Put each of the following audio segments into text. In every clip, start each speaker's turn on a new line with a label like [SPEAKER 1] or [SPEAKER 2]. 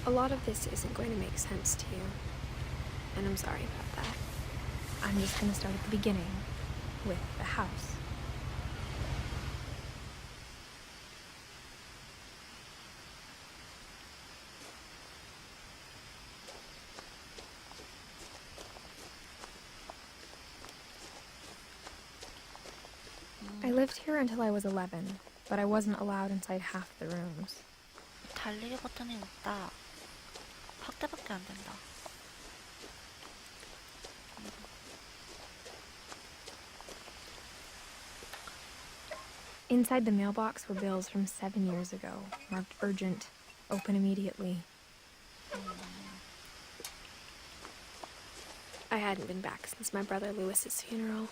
[SPEAKER 1] A lot of this isn't going to make sense to you, and I'm sorry about that. I'm just going to start at the beginning, with the house. I lived here until I was 11, but I wasn't allowed inside half the rooms.
[SPEAKER 2] 달리기 버튼이 없다. 확대밖에 안 된다.
[SPEAKER 1] Inside the mailbox were bills from 7 years ago, marked urgent, open immediately. I hadn't been back since my brother Lewis's funeral.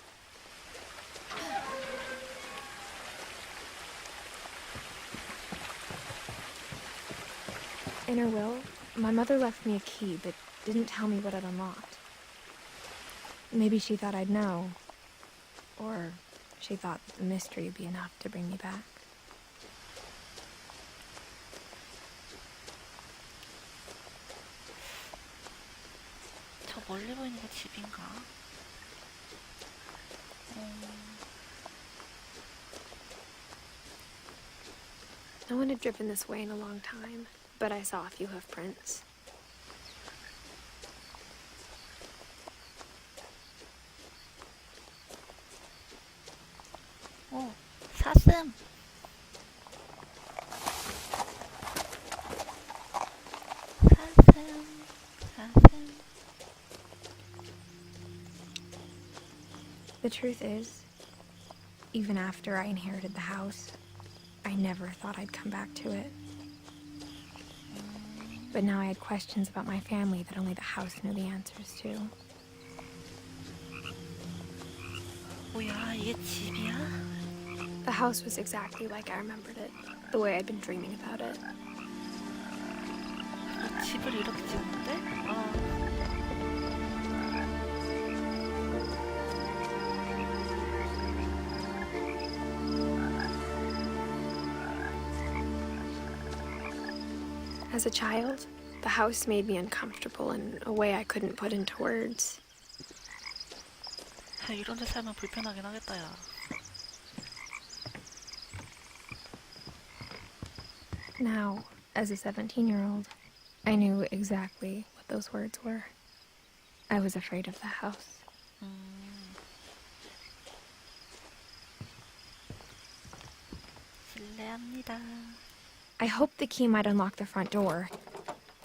[SPEAKER 1] In her will, my mother left me a key but didn't tell me what it unlocked. Maybe she thought I'd know, or she thought the mystery would be enough to bring me back.
[SPEAKER 2] 저 멀리 보이는 게 집인가?
[SPEAKER 1] No one had driven this way in a long time, but I saw a few hoof prints.
[SPEAKER 2] 오, 사슴! 사슴.
[SPEAKER 1] The truth is, even after I inherited the house, I never thought I'd come back to it. But now I had questions about my family that only the house knew the answers to.
[SPEAKER 2] 뭐야, 이게 집이야?
[SPEAKER 1] The house was exactly like I remembered it, the way I'd been dreaming about it.
[SPEAKER 2] 집을 이렇게 지었는데?
[SPEAKER 1] As a child, the house made me uncomfortable in a way I couldn't put into words.
[SPEAKER 2] 이런 데 살면 불편하긴 하겠다, 야.
[SPEAKER 1] Now, as a 17-year-old, I knew exactly what those words were. I was afraid of the house.
[SPEAKER 2] 실례합니다.
[SPEAKER 1] I hoped the key might unlock the front door.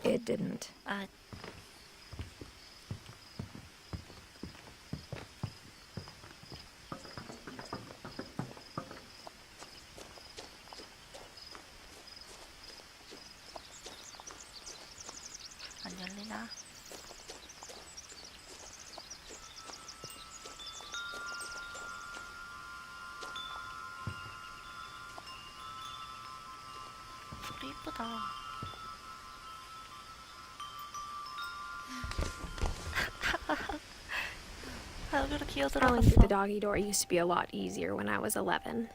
[SPEAKER 1] It didn't.
[SPEAKER 2] 안 열리나? 소리 이쁘다. 여기로 기어
[SPEAKER 1] Crawling through the
[SPEAKER 2] 들어갔어.
[SPEAKER 1] doggy door used to be a lot easier when I was 11.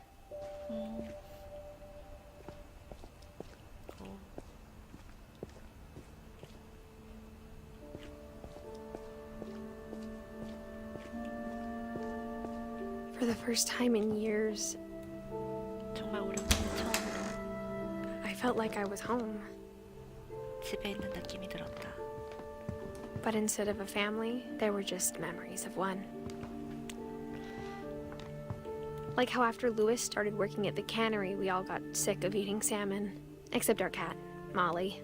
[SPEAKER 1] For the first time in years,
[SPEAKER 2] 정말 오랜만에 처음으로
[SPEAKER 1] I felt like I was home.
[SPEAKER 2] 집에 있는 느낌이 들었다.
[SPEAKER 1] But instead of a family, there were just memories of one. Like how after Lewis started working at the cannery, we all got sick of eating salmon. Except our cat, Molly.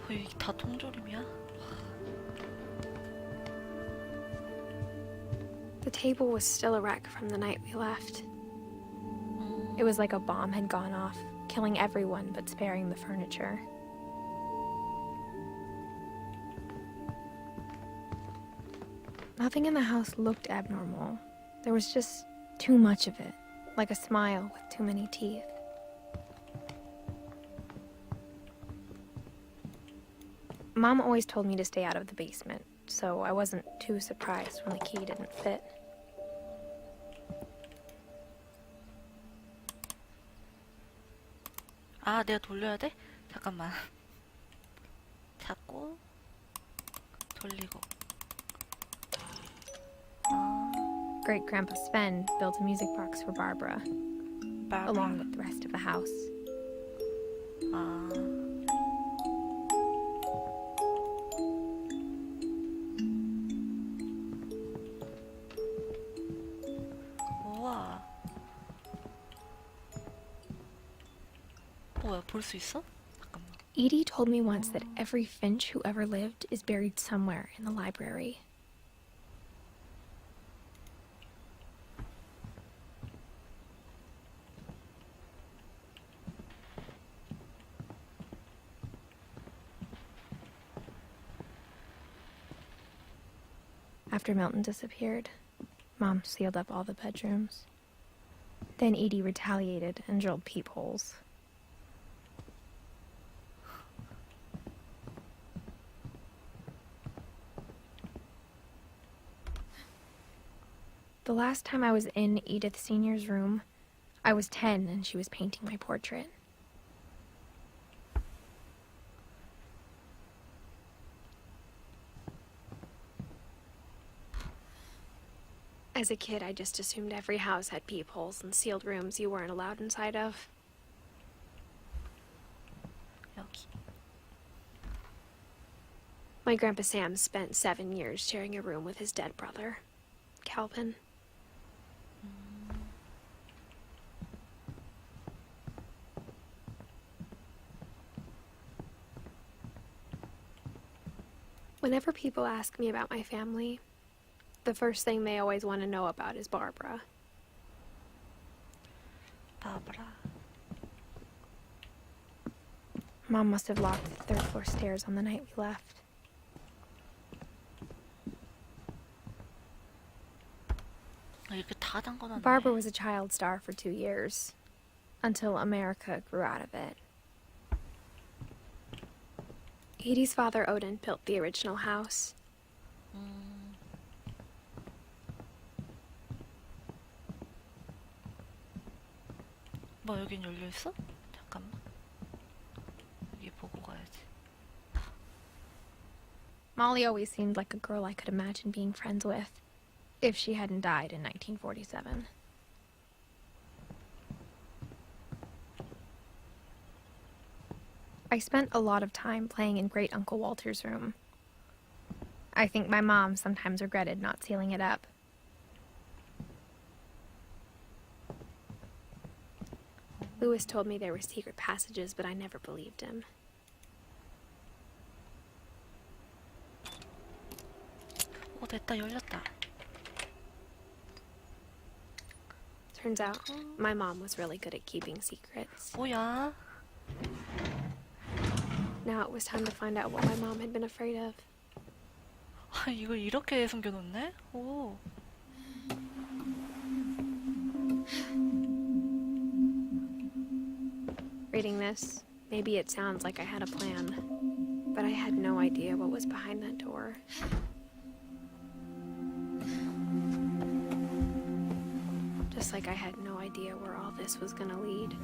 [SPEAKER 2] 이게 다 통조림이야?
[SPEAKER 1] The table was still a wreck from the night we left. It was like a bomb had gone off, killing everyone but sparing the furniture. Nothing in the house looked abnormal. There was just too much of it, like a smile with too many teeth. Mom always told me to stay out of the basement, so I wasn't too surprised when the key didn't fit.
[SPEAKER 2] 아, 내가 돌려야 돼? 잠깐만. 잡고 돌리고.
[SPEAKER 1] Great Grandpa Sven built a music box for Barbara, along with the rest of the house.
[SPEAKER 2] 아. 우와. 뭐야, 볼 수 있어? 잠깐만.
[SPEAKER 1] Edie told me once that every Finch who ever lived is buried somewhere in the library. After Milton disappeared, Mom sealed up all the bedrooms. Then Edie retaliated and drilled peepholes. The last time I was in Edith Sr.'s room, I was 10 and she was painting my portrait. As a kid, I just assumed every house had peepholes and sealed rooms you weren't allowed inside of.
[SPEAKER 2] 여기.
[SPEAKER 1] My Grandpa Sam spent 7 years sharing a room with his dead brother, Calvin. Whenever people ask me about my family, the first thing they always want to know about is Barbara.
[SPEAKER 2] Barbara.
[SPEAKER 1] Mom must have locked the third floor stairs on the night we left.
[SPEAKER 2] 이렇게 다 담궈놨네.
[SPEAKER 1] Barbara was a child star for 2 years, until America grew out of it. Edie's father, Odin, built the original house.
[SPEAKER 2] 뭐 여긴 열려있어? 잠깐만. 여기 보고 가야지.
[SPEAKER 1] Molly always seemed like a girl I could imagine being friends with, if she hadn't died in 1947. I spent a lot of time playing in Great Uncle Walter's room. I think my mom sometimes regretted not sealing it up. Lewis told me there were secret passages, but I never believed him.
[SPEAKER 2] 됐다, 열렸다.
[SPEAKER 1] Turns out, my mom was really good at keeping secrets.
[SPEAKER 2] 뭐야?
[SPEAKER 1] Now it was time to find out what my mom had been afraid of.
[SPEAKER 2] 아, 이걸 이렇게 숨겨놓네? 오.
[SPEAKER 1] Reading this, maybe it sounds like I had a plan, but I had no idea what was behind that door. Just like I had no idea where all this was gonna lead.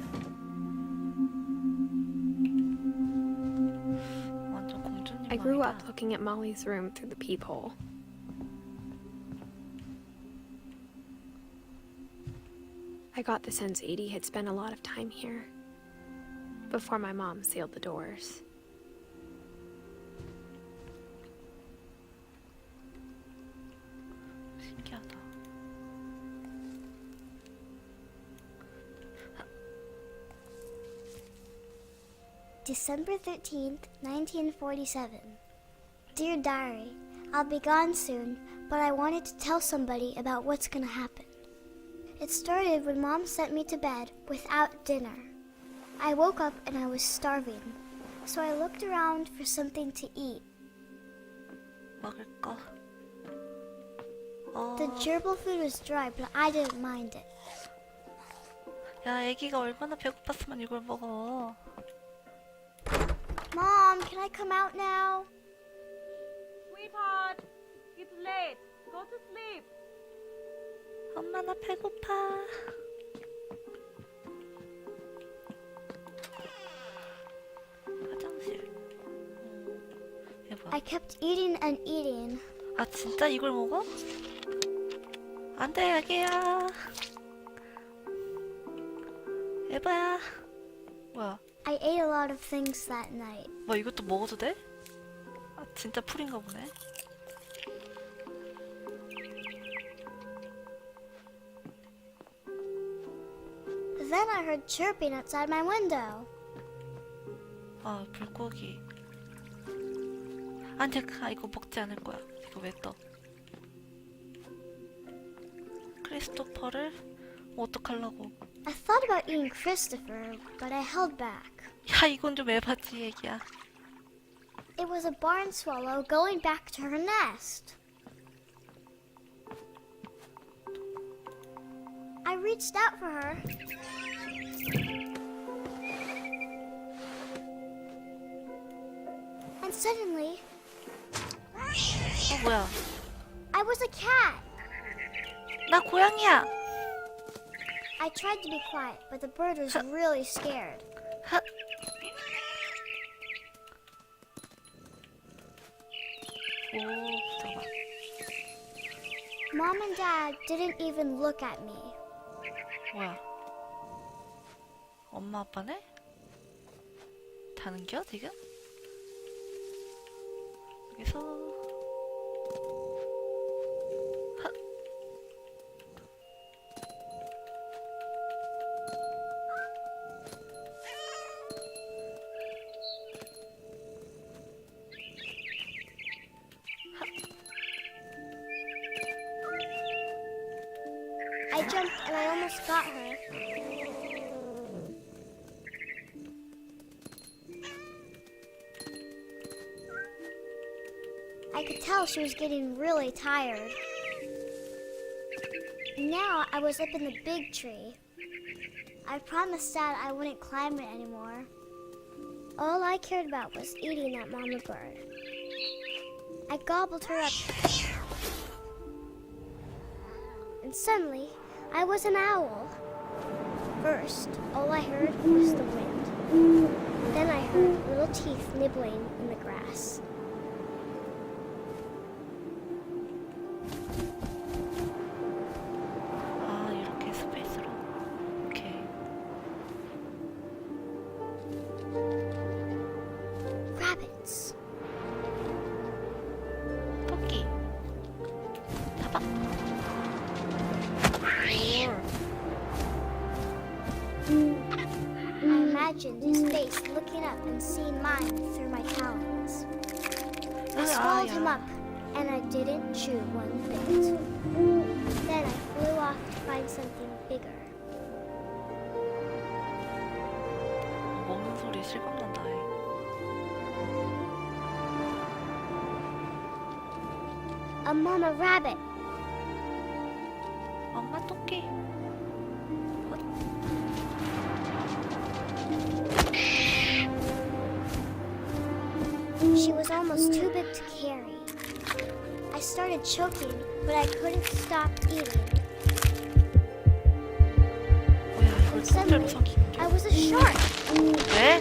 [SPEAKER 2] 완전 공주님
[SPEAKER 1] I grew
[SPEAKER 2] 방이다.
[SPEAKER 1] up looking at Molly's room through the peephole. I got the sense Edie had spent a lot of time here, before my mom sealed the doors.
[SPEAKER 2] 신기하다.
[SPEAKER 3] December 13th, 1947. Dear Diary, I'll be gone soon, but I wanted to tell somebody about what's gonna happen. It started when Mom sent me to bed without dinner. I woke up and I was starving, so I looked around for something to eat.
[SPEAKER 2] 먹을 거.
[SPEAKER 3] The gerbil food was dry, but I didn't mind it.
[SPEAKER 2] 야, 애기가 얼마나 배고팠으면 이걸 먹어.
[SPEAKER 3] Mom, can I come out now?
[SPEAKER 4] Sweetheart, it's late. Go to sleep.
[SPEAKER 2] 엄마 나 배고파.
[SPEAKER 3] I kept eating and eating.
[SPEAKER 2] 아 진짜 이걸 먹어? 안돼 애기야. 에바야. 뭐야?
[SPEAKER 3] I ate a lot of things that night.
[SPEAKER 2] 뭐 이것도 먹어도 돼? 아 진짜 풀인가 보네.
[SPEAKER 3] Then I heard chirping outside my window.
[SPEAKER 2] 아 물고기. 아니 잠깐 이거 먹지 않을 거야. 이거 왜 떠? 크리스토퍼를 어떡하려고?
[SPEAKER 3] I thought about eating Christopher, but I held back.
[SPEAKER 2] 야 이건 좀 에바지 얘기야.
[SPEAKER 3] It was a barn swallow going back to her nest. I reached out for her. And suddenly,
[SPEAKER 2] 뭐야?
[SPEAKER 3] I was a cat.
[SPEAKER 2] 나 고양이야.
[SPEAKER 3] I tried to be quiet, but the bird was really scared.
[SPEAKER 2] 하. 오 잠깐만.
[SPEAKER 3] Mom and Dad didn't even look at me.
[SPEAKER 2] 뭐야? 엄마 아빠네? 다는겨 지금? 여기서 하.
[SPEAKER 3] I jumped and I almost got her. I could tell she was getting really tired. Now I was up in the big tree. I promised Dad I wouldn't climb it anymore. All I cared about was eating that mama bird. I gobbled her up. And suddenly, I was an owl. First, all I heard was the wind. Then I heard little teeth nibbling in the grass.
[SPEAKER 2] 아 이렇게 스페이스로. 오케이.
[SPEAKER 3] Rabbits.
[SPEAKER 2] 토끼. 잡아.
[SPEAKER 3] I imagined his face looking up and seeing mine through my talons. I swallowed him up, and I didn't chew one bit. Then I flew off to find something bigger.
[SPEAKER 2] 먹는 소리 실감난다.
[SPEAKER 3] A mama rabbit.
[SPEAKER 2] 엄마 토끼.
[SPEAKER 3] She was almost too big to carry. I started choking, but I couldn't stop eating.
[SPEAKER 2] 뭐야 이걸
[SPEAKER 3] And
[SPEAKER 2] 통째로
[SPEAKER 3] suddenly,
[SPEAKER 2] 삼키는 게?
[SPEAKER 3] I was a shark.
[SPEAKER 2] 왜?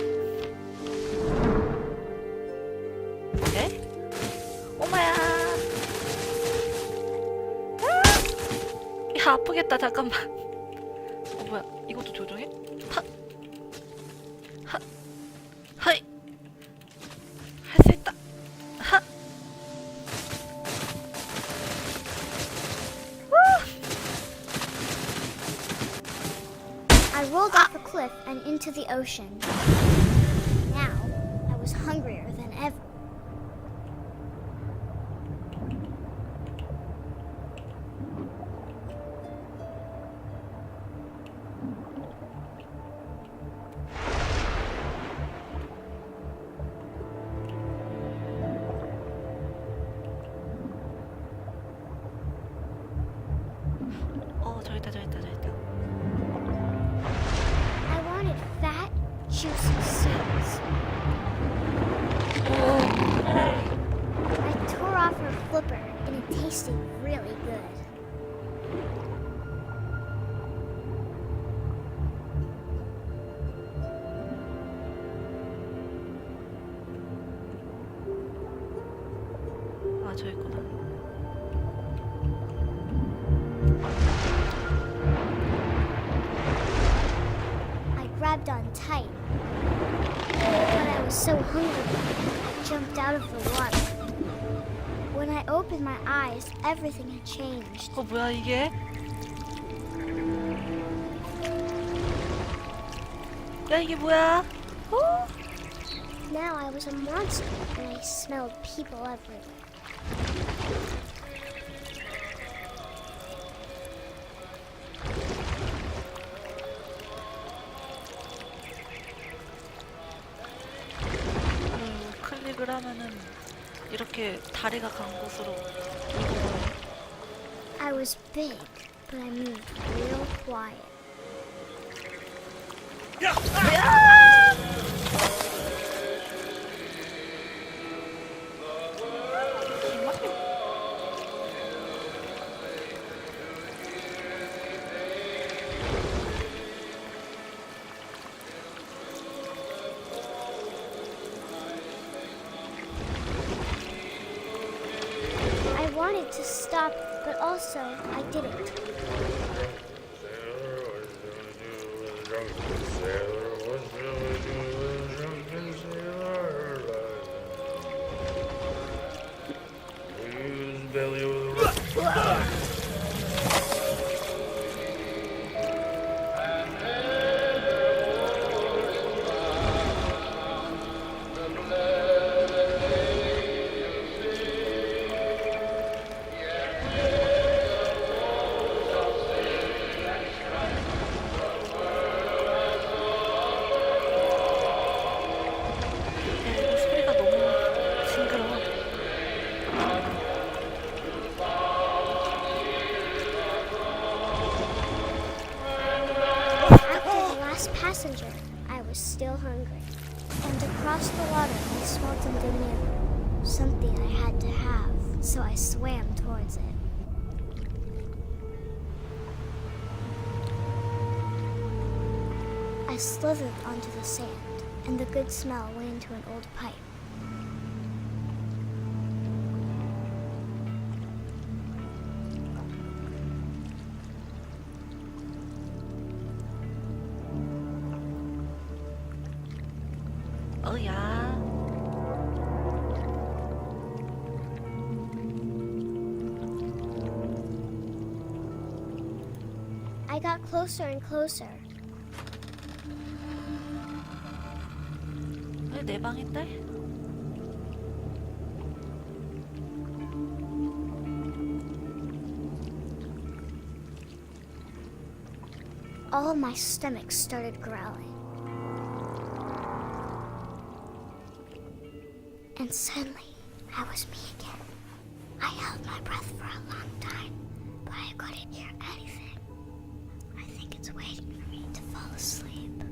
[SPEAKER 2] 네? 엄마야. 야 아프겠다 잠깐만. 뭐야 이것도 조종해? 하. 하. 하이. 할 수 있다. 하.
[SPEAKER 3] I rolled off a cliff and into the ocean. Now, I was hungrier than ever.
[SPEAKER 2] 저기 있다 저기 있다 저기 있다.
[SPEAKER 3] I wanted fat, juicy seeds. I tore off her flipper, and it tasted really good.
[SPEAKER 2] 아, 저 있구나.
[SPEAKER 3] I grabbed on tight, but I was so hungry, I jumped out of the water. When I opened my eyes, everything had changed.
[SPEAKER 2] 뭐야 이게? 야, 이게 뭐야?
[SPEAKER 3] Now I was a monster, and I smelled people everywhere.
[SPEAKER 2] 클릭을 하면은 이렇게 다리가 간 곳으로.
[SPEAKER 3] I was big, but I moved real quiet. I wanted to stop, but also I didn't.
[SPEAKER 2] 이거 소리가 너무 징그러워.
[SPEAKER 3] After the last passenger, I was still hungry. And across the water, I smelled something new. Something I had to have, so I swam towards it. I slithered onto the sand, and the good smell went into an old pipe.
[SPEAKER 2] 야.
[SPEAKER 3] I got closer and closer.
[SPEAKER 2] 내 방인데?
[SPEAKER 3] All my stomach started growling. And suddenly, I was me again. I held my breath for a long time, but I couldn't hear anything. I think it's waiting for me to fall asleep.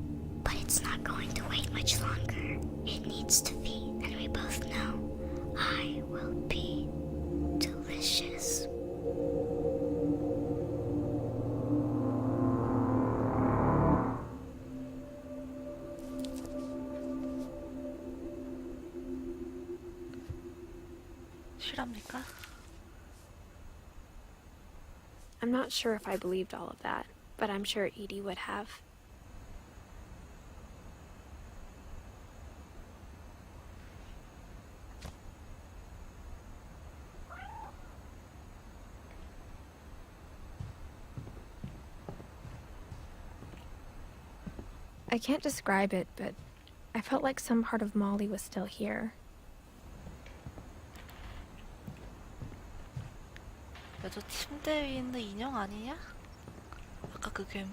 [SPEAKER 3] But it's not going to wait much longer. It needs to feed, and we both know I will be delicious.
[SPEAKER 2] 실합니까?
[SPEAKER 1] I'm not sure if I believed all of that, but I'm sure Edie would have. I can't describe it, but I felt like some part of Molly was still here.
[SPEAKER 2] 야, 저 침대 위에 있는 인형 아니냐? 아까 그 괴물.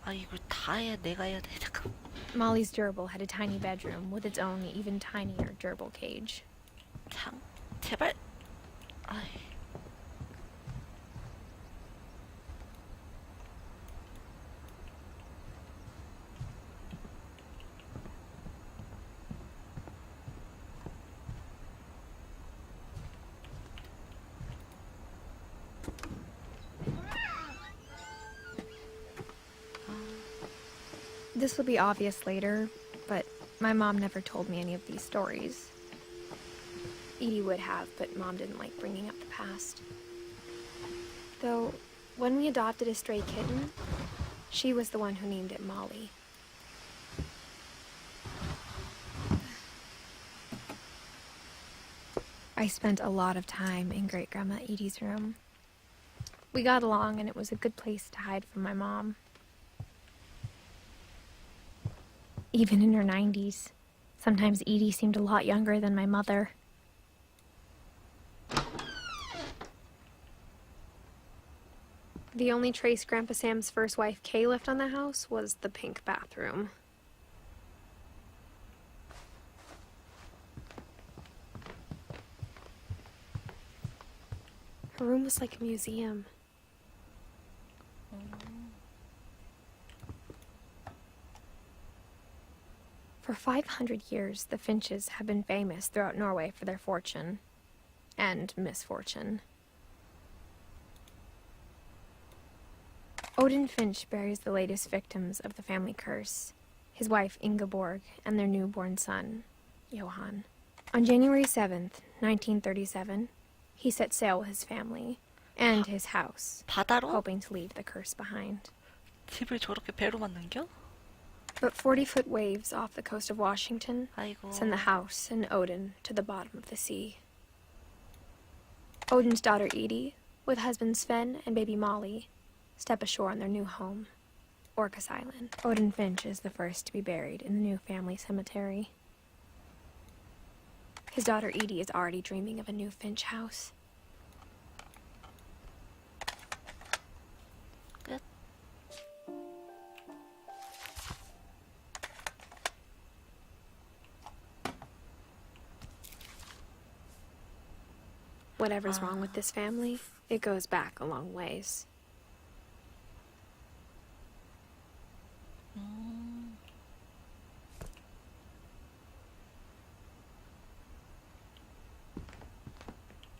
[SPEAKER 2] 아, 이걸 다 해야 내가 해야 돼. 잠깐.
[SPEAKER 1] Molly's gerbil had a tiny bedroom with its own even tinier gerbil cage.
[SPEAKER 2] 장, 제발. 아이.
[SPEAKER 1] This will be obvious later, but my mom never told me any of these stories. Edie would have, but Mom didn't like bringing up the past. Though, when we adopted a stray kitten, she was the one who named it Molly. I spent a lot of time in Great-Grandma Edie's room. We got along, and it was a good place to hide from my mom. Even in her 90s, sometimes Edie seemed a lot younger than my mother. The only trace Grandpa Sam's first wife, Kay, left on the house was the pink bathroom. Her room was like a museum. For 500 years, the Finches have been famous throughout Norway for their fortune and misfortune. Odin Finch buries the latest victims of the family curse, his wife Ingeborg and their newborn son, Johan. On January 7th, 1937, he set sail with his family and his house,
[SPEAKER 2] 바다로?
[SPEAKER 1] hoping to leave the curse behind.
[SPEAKER 2] 집을 저렇게 배로 만든겨?
[SPEAKER 1] But 40-foot waves off the coast of Washington
[SPEAKER 2] 아이고.
[SPEAKER 1] send the house and Odin to the bottom of the sea. Odin's daughter Edie, with husband Sven and baby Molly, step ashore on their new home, Orcas Island. Odin Finch is the first to be buried in the new family cemetery. His daughter Edie is already dreaming of a new Finch house.
[SPEAKER 2] 끝.
[SPEAKER 1] Whatever's wrong with this family, it goes back a long ways.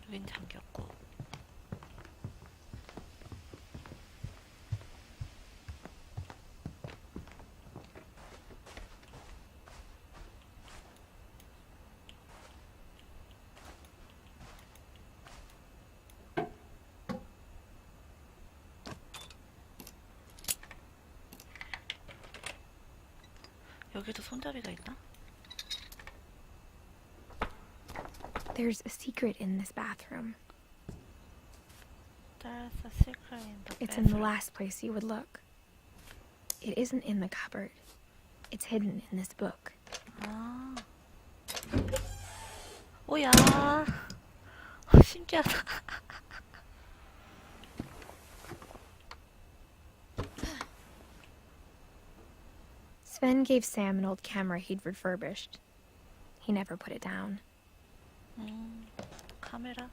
[SPEAKER 2] 여긴 잠겼고. 여기도 손잡이가 있나?
[SPEAKER 1] There's a secret in this bathroom.
[SPEAKER 2] There's a secret in the
[SPEAKER 1] It's in the
[SPEAKER 2] bathroom.
[SPEAKER 1] last place you would look. It isn't in the cupboard. It's hidden in this book.
[SPEAKER 2] 아. 오야. 신기하다.
[SPEAKER 1] Sven gave Sam an old camera he'd refurbished. He never put it down.
[SPEAKER 2] 카메라.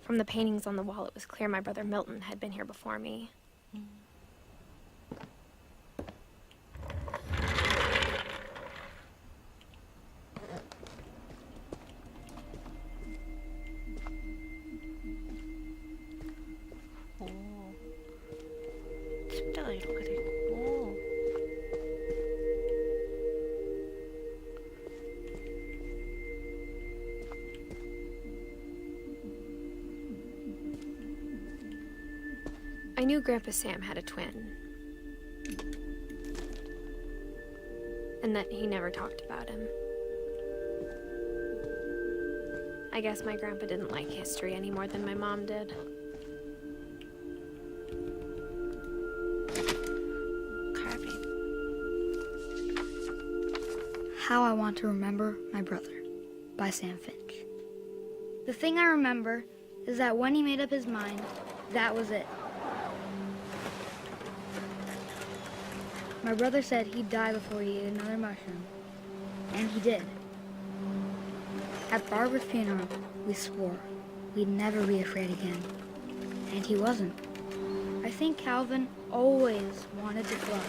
[SPEAKER 1] From the paintings on the wall, it was clear my brother Milton had been here before me.
[SPEAKER 2] 오. 침대가 이렇게 돼 있고.
[SPEAKER 1] I knew Grandpa Sam had a twin. And that he never talked about him. I guess my grandpa didn't like history any more than my mom did.
[SPEAKER 2] 칼빈.
[SPEAKER 5] How I Want to Remember My Brother by Sam Finch. The thing I remember is that when he made up his mind, that was it. My brother said he'd die before he ate another mushroom. And he did. At Barbara's funeral, we swore we'd never be afraid again. And he wasn't. I think Calvin always wanted to fly.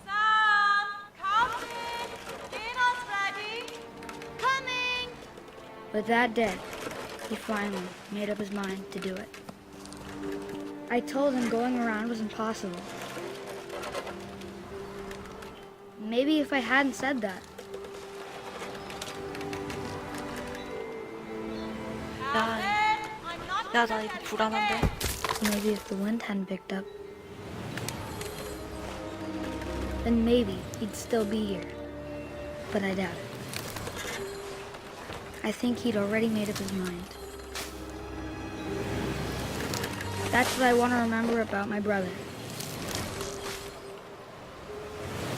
[SPEAKER 4] Sam, come in. Dinner's ready.
[SPEAKER 5] But that day, he finally made up his mind to do it. I told him going around was impossible. Maybe if I hadn't said that,
[SPEAKER 2] 야, 나 이거 불안한데?
[SPEAKER 5] maybe if the wind hadn't picked up, then maybe he'd still be here. But I doubt it. I think he'd already made up his mind. That's what I want to remember about my brother.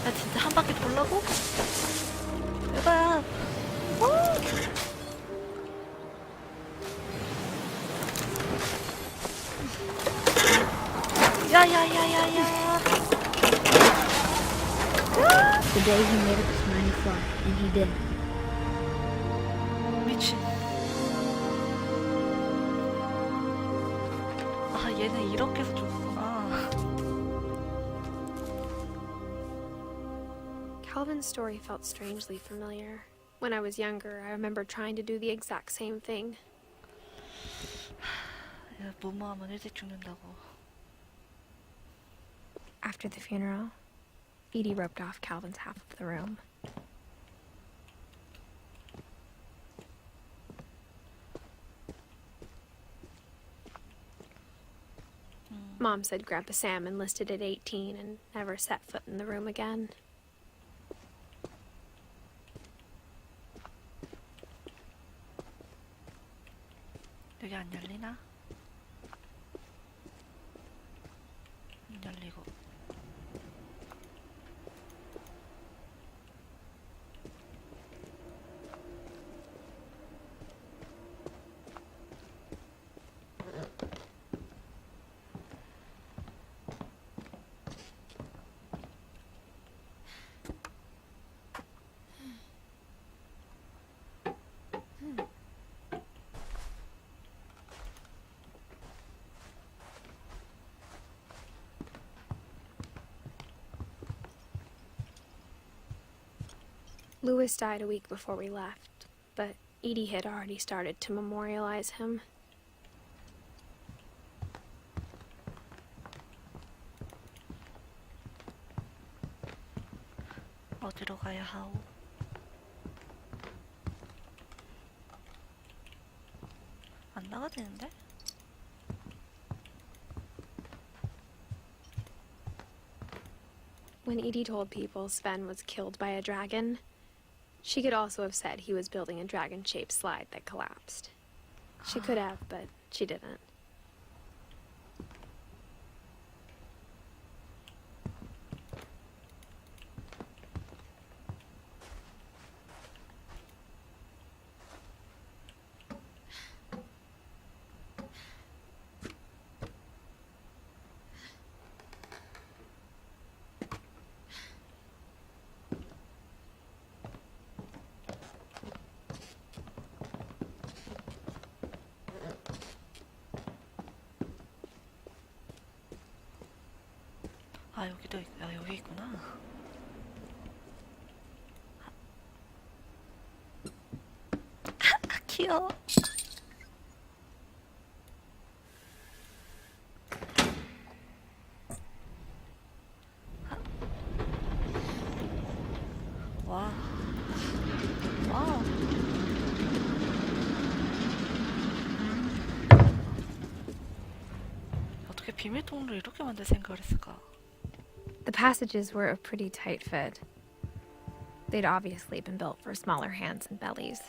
[SPEAKER 2] 야, 진짜 한 바퀴 돌라고? 대박! 야야야야야!
[SPEAKER 5] The day he made up his mind to fly, and he did.
[SPEAKER 2] 미친. 아, 얘는 이렇게 해서 죽었구나.
[SPEAKER 1] Calvin's story felt strangely familiar. When I was younger, I remember trying to do the exact same thing.
[SPEAKER 2] 야, 뭐뭐하면 일찍 죽는다고.
[SPEAKER 1] After the funeral, Edie roped off Calvin's half of the room. Mom said Grandpa Sam enlisted at 18 and never set foot in the room again.
[SPEAKER 2] 여기 안 열리나? 안 열리고.
[SPEAKER 1] Louis died a week before we left, but Edie had already started to memorialize him.
[SPEAKER 2] 어디로 가야 하오? 안 나가지는데?
[SPEAKER 1] When Edie told people Sven was killed by a dragon, she could also have said he was building a dragon-shaped slide that collapsed. She could have, but she didn't.
[SPEAKER 2] 아, 여기도 여기 있구나. 아, 귀여워. 와. 와. 어떻게 비밀 통로를 이렇게 만들 생각을 했을까?
[SPEAKER 1] The passages were a pretty tight fit. They'd obviously been built for smaller hands and bellies.